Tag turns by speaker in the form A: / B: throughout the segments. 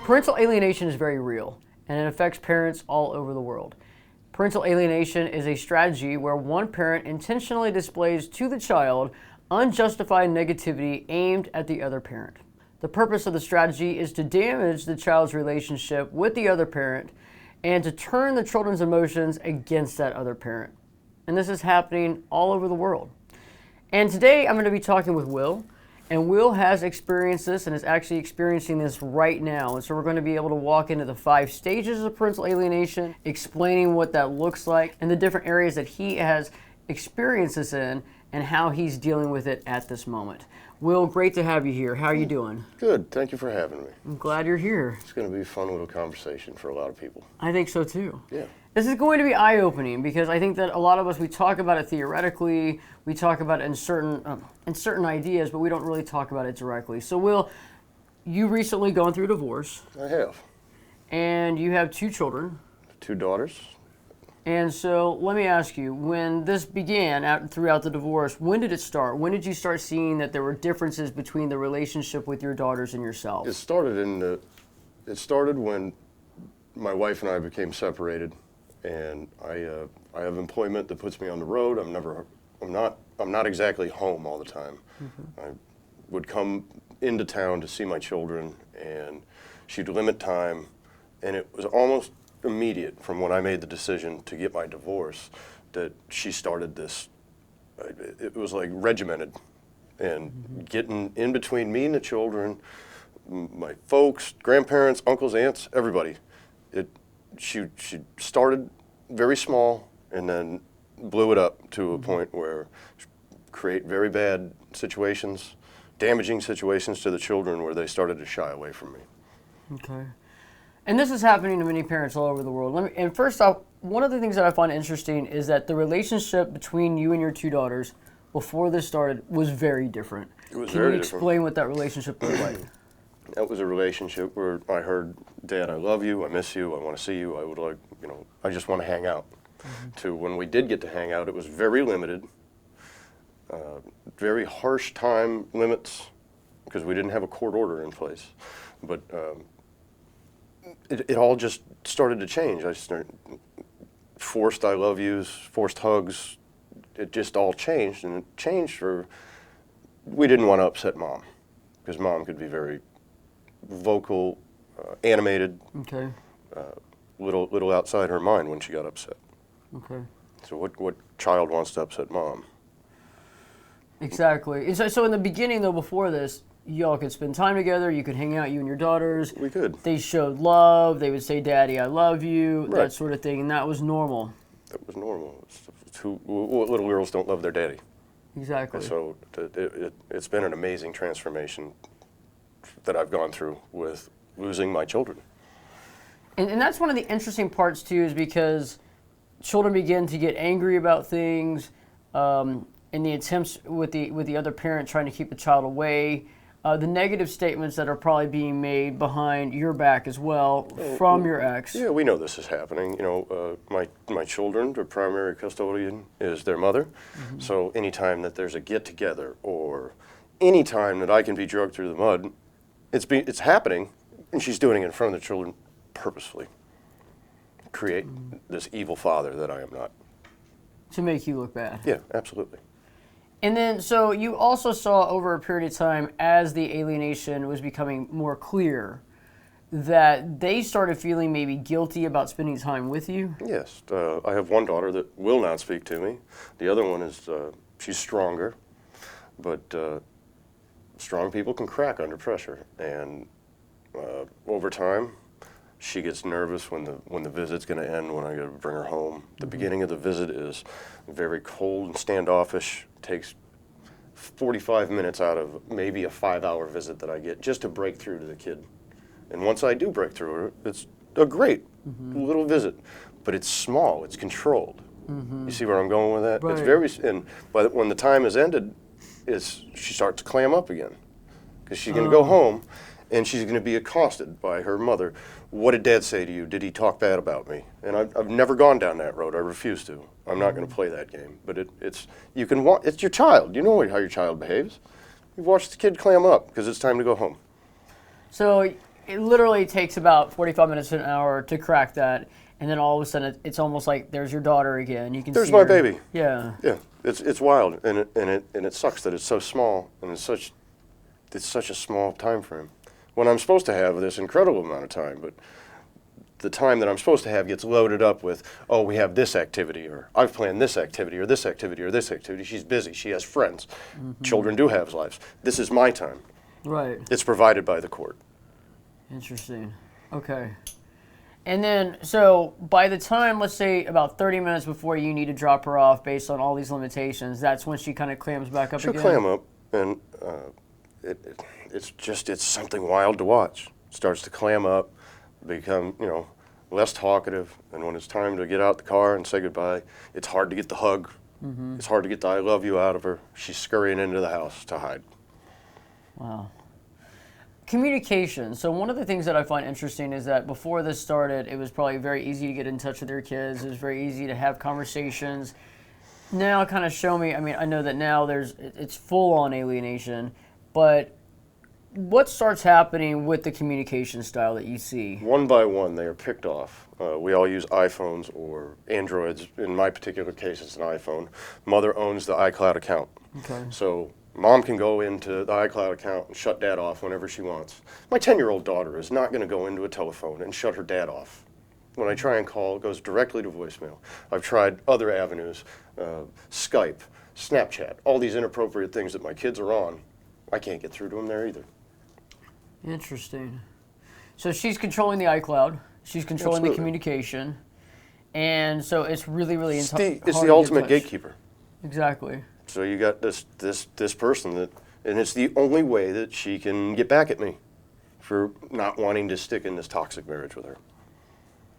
A: Parental alienation is very real, and it affects parents all over the world. Parental alienation is a strategy where one parent intentionally displays to the child unjustified negativity aimed at the other parent. The purpose of the strategy is to damage the child's relationship with the other parent and to turn the children's emotions against that other parent. And this is happening all over the world. And today I'm going to be talking with Will. And Will has experienced this and is actually experiencing this right now. And so we're going to be able to walk into the 5 stages of parental alienation, explaining what that looks like and the different areas that he has experienced this in and how he's dealing with it at this moment. Will, great to have you here. How are you doing?
B: Good. Thank you for having me.
A: I'm glad you're here.
B: It's going to be a fun little conversation for a lot of people.
A: I think so too.
B: Yeah.
A: This is going to be eye-opening because I think that a lot of us, we talk about it theoretically, we talk about it in certain ideas, but we don't really talk about it directly. So Will, you recently gone through a divorce.
B: I have.
A: And you have 2 children.
B: 2 daughters.
A: And so let me ask you, when this began throughout the divorce, when did it start? When did you start seeing that there were differences between the relationship with your daughters and yourself?
B: It started when my wife and I became separated, and I have employment that puts me on the road. I'm not exactly home all the time. Mm-hmm. I would come into town to see my children, and she'd limit time, and it was almost immediate from when I made the decision to get my divorce that she started this. It was like regimented, and mm-hmm. getting in between me and the children, my folks, grandparents, uncles, aunts, everybody. She started very small and then blew it up to a mm-hmm. point where create very bad situations, damaging situations to the children where they started to shy away from me.
A: Okay. And this is happening to many parents all over the world. And first off, one of the things that I find interesting is that the relationship between you and your 2 daughters before this started was very different.
B: It was
A: Can
B: very
A: you explain what that relationship was like?
B: That was a relationship where I heard, Dad, I love you, I miss you, I want to see you, I just want to hang out. Mm-hmm. To when we did get to hang out, it was very limited, very harsh time limits, because we didn't have a court order in place. But it all just started to change. I started forced I love yous, forced hugs. It just all changed, and it changed we didn't want to upset Mom, because Mom could be very vocal, animated,
A: okay.
B: Little outside her mind when she got upset.
A: Okay.
B: So what child wants to upset Mom?
A: Exactly. And so in the beginning, though, before this, y'all could spend time together, you could hang out, you and your daughters.
B: We could.
A: They showed love, they would say, Daddy, I love you,
B: right.
A: That sort of thing, and that was normal.
B: That was normal. What little girls don't love their daddy?
A: Exactly.
B: So it's been an amazing transformation that I've gone through with losing my children.
A: And that's one of the interesting parts, too, is because children begin to get angry about things, in the attempts with the other parent trying to keep the child away, the negative statements that are probably being made behind your back as well from your ex.
B: Yeah, we know this is happening. My children, their primary custodian is their mother. Mm-hmm. So anytime that there's a get-together or any time that I can be dragged through the mud, it's happening, and she's doing it in front of the children purposefully. Create this evil father that I am not.
A: To make you look bad.
B: Yeah, absolutely.
A: And then, so you also saw over a period of time, as the alienation was becoming more clear, that they started feeling maybe guilty about spending time with you?
B: Yes. I have one daughter that will not speak to me. The other one is, she's stronger, but strong people can crack under pressure. And over time, she gets nervous when the visit's going to end, when I got to bring her home. The mm-hmm. beginning of the visit is very cold and standoffish. Takes 45 minutes out of maybe a 5-hour visit that I get just to break through to the kid. And once I do break through, it's a great mm-hmm. little visit, but it's small, it's controlled. Mm-hmm. You see where I'm going with that?
A: Right.
B: But when the time is ended, she starts to clam up again, because she's going to go home, and she's going to be accosted by her mother. What did Dad say to you? Did he talk bad about me? And I've never gone down that road. I refuse to. I'm not going to play that game. But it's your child. You know how your child behaves. You watch the kid clam up because it's time to go home.
A: So it literally takes about 45 minutes to an hour to crack that, and then all of a sudden it's almost like there's your daughter again. You can
B: There's
A: see
B: my
A: her.
B: baby.
A: Yeah.
B: Yeah, it's wild, and it sucks that it's so small, and it's such a small time frame. When I'm supposed to have this incredible amount of time, but the time that I'm supposed to have gets loaded up with, oh, we have this activity, or I've planned this activity, or this activity, or this activity. She's busy. She has friends. Children do have lives. This is my time.
A: Right.
B: It's provided by the court.
A: Interesting. Okay. And then, so by the time, let's say about 30 minutes before you need to drop her off based on all these limitations, that's when she kind of clams back up
B: She'll
A: again?
B: clam up, and it's something wild to watch. Starts to clam up, become, less talkative, and when it's time to get out the car and say goodbye, it's hard to get the hug. It's hard to get the I love you out of her. She's scurrying into the house to hide.
A: Wow. Communication. So one of the things that I find interesting is that before this started, it was probably very easy to get in touch with your kids. It was very easy to have conversations. Now kind of show me, I mean, I know that now it's full-on alienation, but what starts happening with the communication style that you see?
B: One by one, they are picked off. We all use iPhones or Androids. In my particular case, it's an iPhone. Mother owns the iCloud account.
A: Okay.
B: So Mom can go into the iCloud account and shut Dad off whenever she wants. My 10-year-old daughter is not going to go into a telephone and shut her dad off. When I try and call, it goes directly to voicemail. I've tried other avenues, Skype, Snapchat, all these inappropriate things that my kids are on. I can't get through to them there either.
A: Interesting. So she's controlling the iCloud. She's controlling the communication. And so it's really, really
B: It's
A: hard
B: the
A: to
B: ultimate
A: get in touch.
B: gatekeeper.
A: Exactly.
B: So you got this person that, and it's the only way that she can get back at me for not wanting to stick in this toxic marriage with her.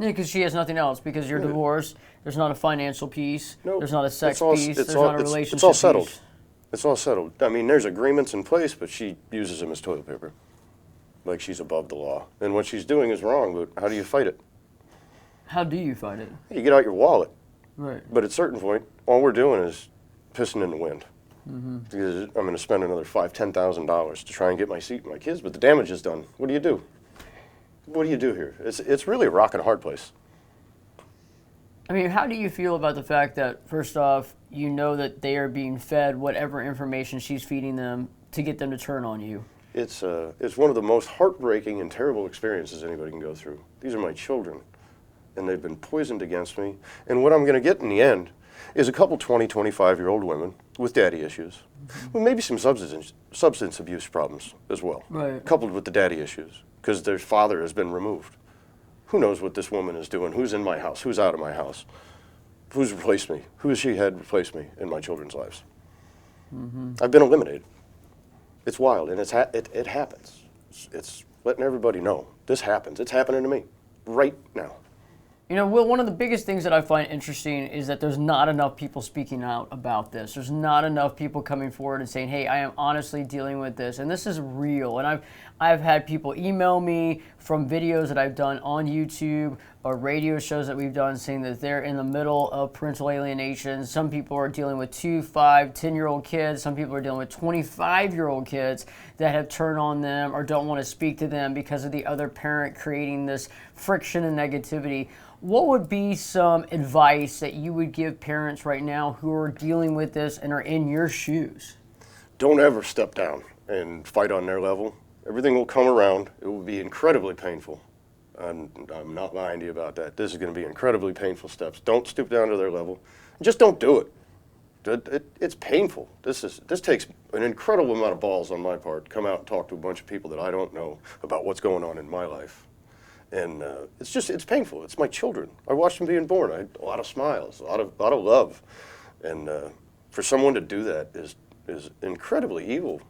A: Yeah, because she has nothing else. Because you're divorced. There's not a financial piece.
B: Nope.
A: There's not a sex
B: It's
A: piece.
B: it's
A: There's
B: all-
A: not a relationship
B: It's all settled.
A: piece.
B: It's all settled. I mean, there's agreements in place, but she uses them as toilet paper, like she's above the law. And what she's doing is wrong, but how do you fight it?
A: How do you fight it?
B: You get out your wallet.
A: Right.
B: But at a certain point, all we're doing is pissing in the wind. Because I'm going to spend another $5,000, $10,000 to try and get my seat and my kids, but the damage is done. What do you do? What do you do here? It's really a rock and a hard place.
A: I mean, how do you feel about the fact that, first off, you know that they are being fed whatever information she's feeding them to get them to turn on you?
B: It's one of the most heartbreaking and terrible experiences anybody can go through. These are my children, and they've been poisoned against me. And what I'm going to get in the end is a couple 20, 25-year-old women with daddy issues, with maybe some substance abuse problems as well,
A: Right.
B: coupled with the daddy issues, because their father has been removed. Who knows what this woman is doing? Who's in my house? Who's out of my house? Who's replaced me? Who has she had replace me in my children's lives? I've been eliminated. It's wild, and it happens. It's letting everybody know this happens. It's happening to me right now.
A: You know, Will, one of the biggest things that I find interesting is that there's not enough people speaking out about this. There's not enough people coming forward and saying, hey, I am honestly dealing with this, and this is real. And I've had people email me from videos that I've done on YouTube or radio shows that we've done saying that they're in the middle of parental alienation. Some people are dealing with 2, 5, 10-year-old kids. Some people are dealing with 25-year-old kids that have turned on them or don't want to speak to them because of the other parent creating this friction and negativity. What would be some advice that you would give parents right now who are dealing with this and are in your shoes?
B: Don't ever step down and fight on their level. Everything will come around. It will be incredibly painful. I'm not lying to you about that. This is going to be incredibly painful steps. Don't stoop down to their level. Just don't do it. It's painful. This takes an incredible amount of balls on my part to come out and talk to a bunch of people that I don't know about what's going on in my life. And it's painful. It's my children. I watched them being born. I had a lot of smiles, a lot of love. And for someone to do that is incredibly evil.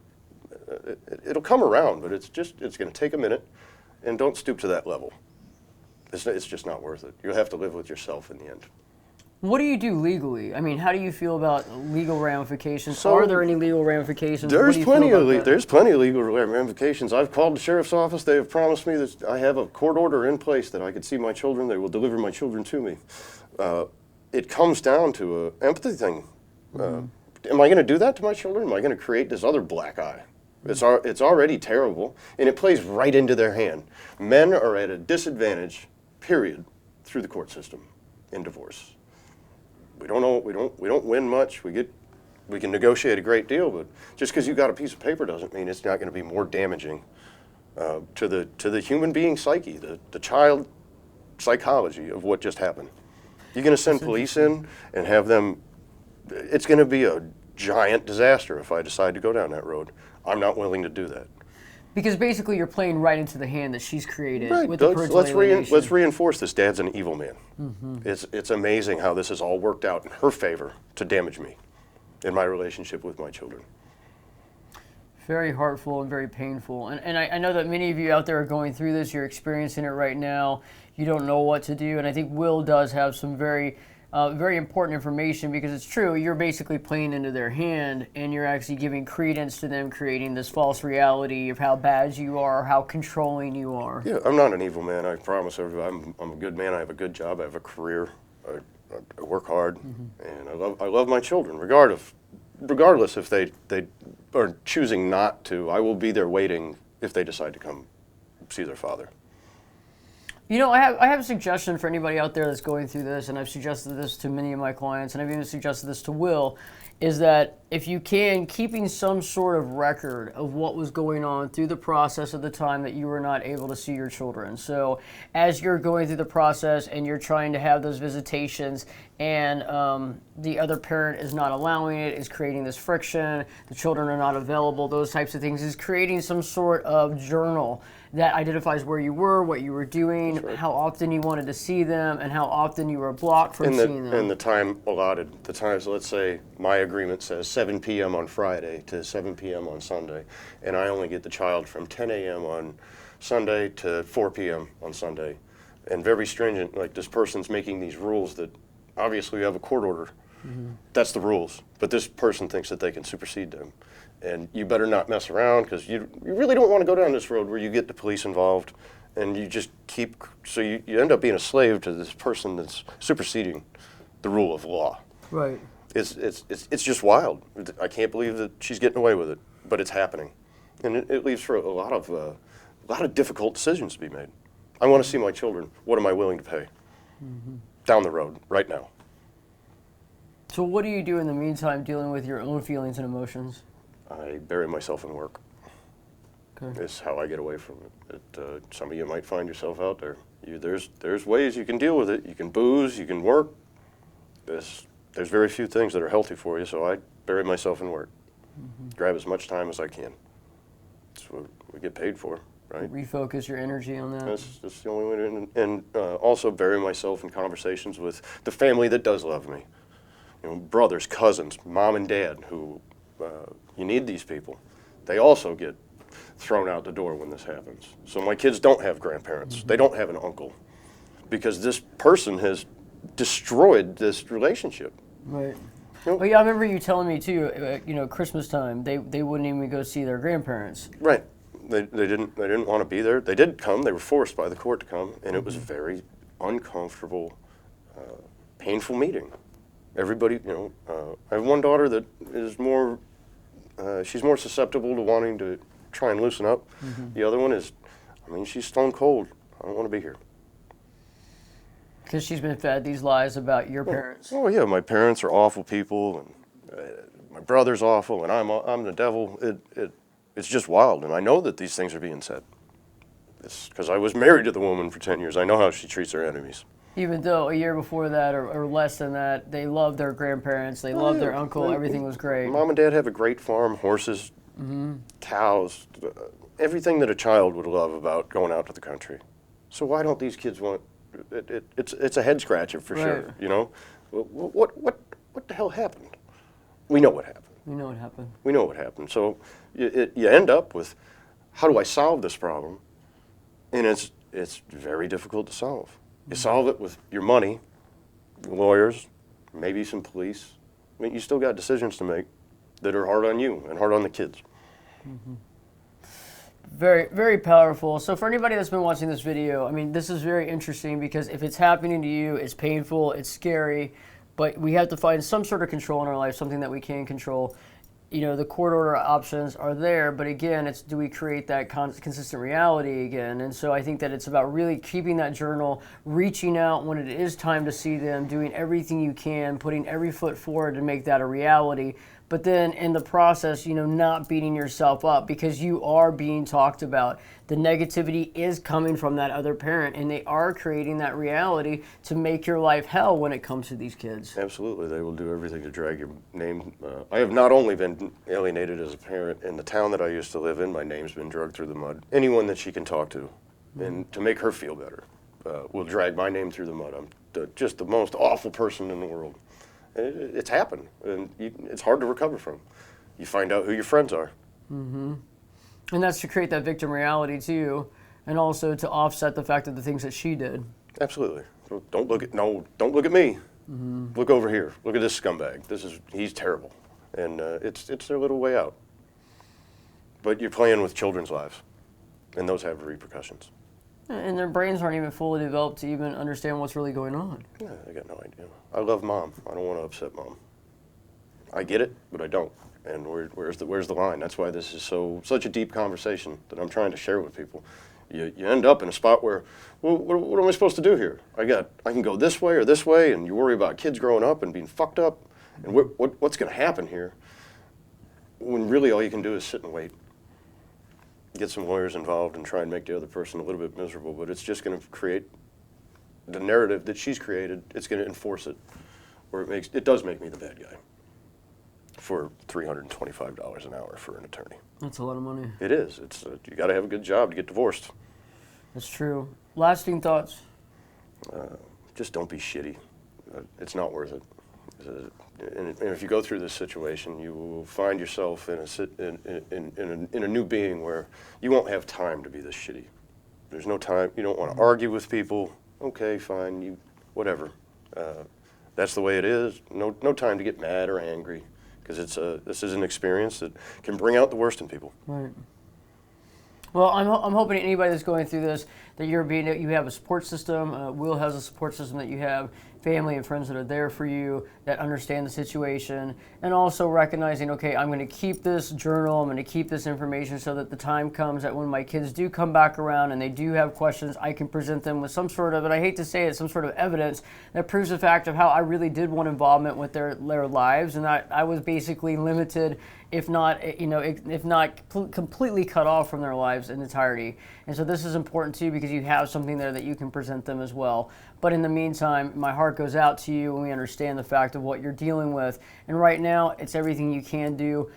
B: It'll come around, but it's going to take a minute. And don't stoop to that level. It's just not worth it. You'll have to live with yourself in the end.
A: What do you do legally? I mean, how do you feel about legal ramifications?
B: So,
A: are there any legal ramifications?
B: There's plenty of legal
A: that?
B: ramifications. I've called the sheriff's office. They have promised me that I have a court order in place that I could see my children. They will deliver my children to me. It comes down to an empathy thing. Am I going to do that to my children? Am I going to create this other black eye? It's already terrible, and it plays right into their hand. Men are at a disadvantage, period, through the court system in divorce. We don't win much. We can negotiate a great deal, but just because you got a piece of paper doesn't mean it's not going to be more damaging to the human being psyche, the child psychology of what just happened. You're going to send police in and have them. It's going to be a giant disaster if I decide to go down that road. I'm not willing to do that.
A: Because basically you're playing right into the hand that she's created
B: Right.
A: with the parental alienation.
B: Let's reinforce this. Dad's an evil man. It's amazing how this has all worked out in her favor to damage me in my relationship with my children.
A: Very heartful and very painful. And I know that many of you out there are going through this. You're experiencing it right now. You don't know what to do. And I think Will does have some very important information, because it's true. You're basically playing into their hand, and you're actually giving credence to them creating this false reality of how bad you are, how controlling you are.
B: Yeah, I'm not an evil man. I promise everybody. I'm a good man. I have a good job. I have a career. I work hard, and I love my children, regardless if they are choosing not to. I will be there waiting if they decide to come see their father.
A: You know, I have a suggestion for anybody out there that's going through this, and I've suggested this to many of my clients, and I've even suggested this to Will, is that if you can, keeping some sort of record of what was going on through the process of the time that you were not able to see your children. So as you're going through the process and you're trying to have those visitations, and the other parent is not allowing it, is creating this friction, the children are not available, those types of things, is creating some sort of journal that identifies where you were, what you were doing, how often you wanted to see them, and how often you were blocked from seeing them.
B: And the time allotted, the times, let's say my agreement says 7 p.m. on Friday to 7 p.m. on Sunday, and I only get the child from 10 a.m. on Sunday to 4 p.m. on Sunday. And very stringent, like this person's making these rules that obviously you have a court order. That's the rules. But this person thinks that they can supersede them. And you better not mess around, because you really don't want to go down this road where you get the police involved and you just keep, so you end up being a slave to this person that's superseding the rule of law.
A: Right.
B: It's just wild. I can't believe that she's getting away with it, but it's happening. And it leaves for a lot of difficult decisions to be made. I want to see my children. What am I willing to pay? Down the road, right now.
A: So what do you do in the meantime dealing with your own feelings and emotions?
B: I bury myself in work.
A: Okay.
B: It's how I get away from it. Some of you might find yourself out there. There's ways you can deal with it. You can booze, you can work. There's very few things that are healthy for you, so I bury myself in work. Grab as much time as I can. That's what we get paid for, right?
A: Refocus your energy on that.
B: That's the only way to, and also bury myself in conversations with the family that does love me. You know, brothers, cousins, mom and dad, who you need these people. They also get thrown out the door when this happens. So my kids don't have grandparents. They don't have an uncle, because this person has destroyed this relationship.
A: Right.
B: Nope.
A: Oh yeah, I remember you telling me too. Christmas time, they wouldn't even go see their grandparents.
B: Right. They didn't want to be there. They did come. They were forced by the court to come, and it was a very uncomfortable, painful meeting. Everybody, I have one daughter that is more, she's more susceptible to wanting to try and loosen up. The other one is, she's stone cold. I don't want to be here.
A: Because she's been fed these lies about your parents.
B: Oh yeah, my parents are awful people, and my brother's awful, and I'm the devil. It's just wild, and I know that these things are being said. It's because I was married to the woman for 10 years. I know how she treats her enemies.
A: Even though a year before that, or less than that, they loved their grandparents, they loved their uncle, everything was great.
B: Mom and dad have a great farm, horses, cows, everything that a child would love about going out to the country. So why don't these kids want it? It's a head scratcher for sure. What the hell happened? We know what happened.
A: We know what happened.
B: We know what happened. So you end up with, how do I solve this problem? And it's very difficult to solve. You solve it with your money, lawyers, maybe some police. You still got decisions to make that are hard on you and hard on the kids.
A: Very, very powerful. So for anybody that's been watching this video, this is very interesting, because if it's happening to you, it's painful, it's scary, but we have to find some sort of control in our life, something that we can control. the court order options are there, but again, it's do we create that consistent reality again? And so I think that it's about really keeping that journal, reaching out when it is time to see them, doing everything you can, putting every foot forward to make that a reality. But then in the process, not beating yourself up because you are being talked about. The negativity is coming from that other parent, and they are creating that reality to make your life hell when it comes to these kids.
B: Absolutely. They will do everything to drag your name. I have not only been alienated as a parent in the town that I used to live in, my name's been dragged through the mud. Anyone that she can talk to, and to make her feel better, will drag my name through the mud. I'm just the most awful person in the world. It's happened, and it's hard to recover from. You find out who your friends are.
A: Mm-hmm. And that's to create that victim reality too, and also to offset the fact of the things that she did.
B: Absolutely. Don't look at me.
A: Mm-hmm.
B: Look over here. Look at this scumbag. He's terrible, and it's their little way out. But you're playing with children's lives, and those have repercussions.
A: And their brains aren't even fully developed to even understand what's really going on.
B: Yeah, I got no idea. I love Mom. I don't want to upset Mom. I get it, but I don't. And where's the line? That's why this is such a deep conversation that I'm trying to share with people. You end up in a spot where, well, what am I supposed to do here? I can go this way or this way, and you worry about kids growing up and being fucked up, and what's going to happen here? When really all you can do is sit and wait. Get some lawyers involved and try and make the other person a little bit miserable, but it's just going to create the narrative that she's created. It's going to enforce it, or it does make me the bad guy for $325 an hour for an attorney.
A: That's a lot of money.
B: It is. You got to have a good job to get divorced.
A: That's true. Lasting thoughts?
B: Just don't be shitty. It's not worth it. And if you go through this situation, you will find yourself in a new being where you won't have time to be this shitty. There's no time. You don't want to argue with people. Okay, fine, whatever. That's the way it is. No time to get mad or angry, because this is an experience that can bring out the worst in people.
A: Right. Well, I'm hoping anybody that's going through this, that you have a support system. Will has a support system, that you have family and friends that are there for you, that understand the situation, and also recognizing, okay, I'm going to keep this journal, I'm going to keep this information so that the time comes that when my kids do come back around and they do have questions, I can present them with some sort of, and I hate to say it, some sort of evidence that proves the fact of how I really did want involvement with their lives, and that I was basically limited, if not completely cut off from their lives in entirety. And so this is important too, because you have something there that you can present them as well. But in the meantime, my heart goes out to you, and we understand the fact of what you're dealing with. And right now, it's everything you can do,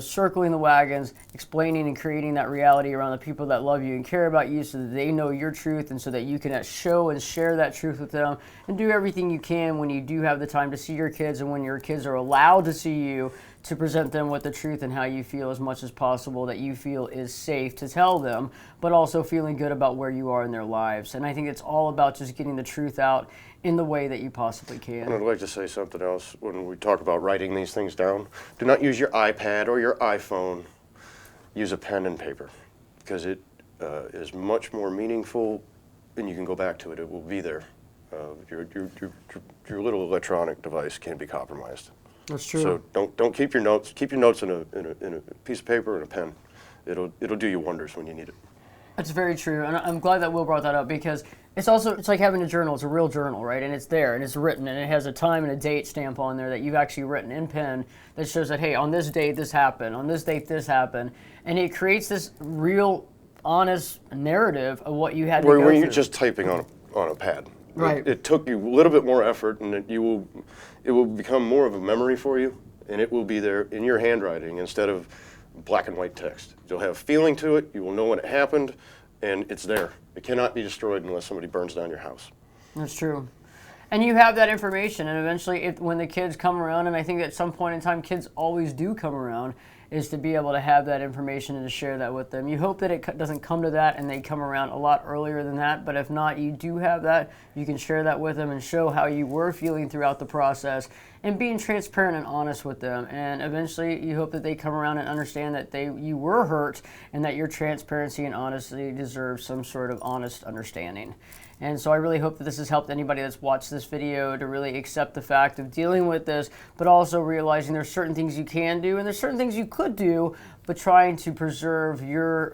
A: circling the wagons, explaining and creating that reality around the people that love you and care about you, so that they know your truth, and so that you can show and share that truth with them, and do everything you can when you do have the time to see your kids, and when your kids are allowed to see you, to present them with the truth and how you feel as much as possible, that you feel is safe to tell them, but also feeling good about where you are in their lives. And I think it's all about just getting the truth out in the way that you possibly can.
B: And I'd like to say something else when we talk about writing these things down. Do not use your iPad or your iPhone. Use a pen and paper, because it is much more meaningful, and you can go back to it. It will be there. Your little electronic device can be compromised.
A: That's true.
B: So don't keep your notes. Keep your notes in a piece of paper and a pen. It'll do you wonders when you need it.
A: That's very true, and I'm glad that Will brought that up, because it's like having a journal. It's a real journal, right? And it's there, and it's written, and it has a time and a date stamp on there that you've actually written in pen that shows that, hey, on this date this happened, on this date this happened, and it creates this real, honest narrative of what you had to go through.
B: Where you're just typing on a pad.
A: Right.
B: It took you a little bit more effort, and it will become more of a memory for you, and it will be there in your handwriting instead of black and white text. You'll have feeling to it, you will know when it happened, and it's there. It cannot be destroyed unless somebody burns down your house.
A: That's true. And you have that information, and eventually when the kids come around, and I think at some point in time kids always do come around, is to be able to have that information and to share that with them. You hope that it doesn't come to that and they come around a lot earlier than that, but if not, you do have that. You can share that with them and show how you were feeling throughout the process, and being transparent and honest with them. And eventually you hope that they come around and understand that you were hurt, and that your transparency and honesty deserves some sort of honest understanding. And so I really hope that this has helped anybody that's watched this video to really accept the fact of dealing with this, but also realizing there's certain things you can do and there's certain things you could do, but trying to preserve your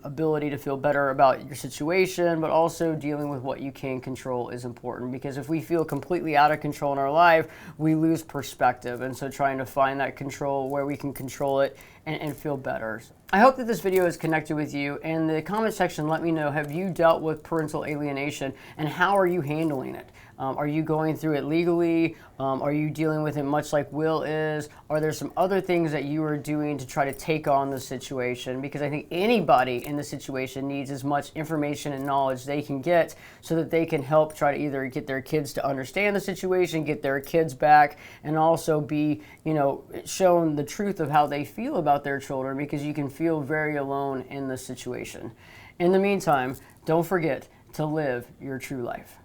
A: ability to feel better about your situation, but also dealing with what you can control is important, because if we feel completely out of control in our life, we lose perspective. And so trying to find that control where we can control it and feel better. I hope that this video has connected with you. In the comment section, let me know, have you dealt with parental alienation and how are you handling it? Are you going through it legally? Are you dealing with it much like Will is? Are there some other things that you are doing to try to take on the situation? Because I think anybody in the situation needs as much information and knowledge they can get so that they can help try to either get their kids to understand the situation, get their kids back, and also be, shown the truth of how they feel about their children, because you can feel very alone in this situation. In the meantime, don't forget to live your true life.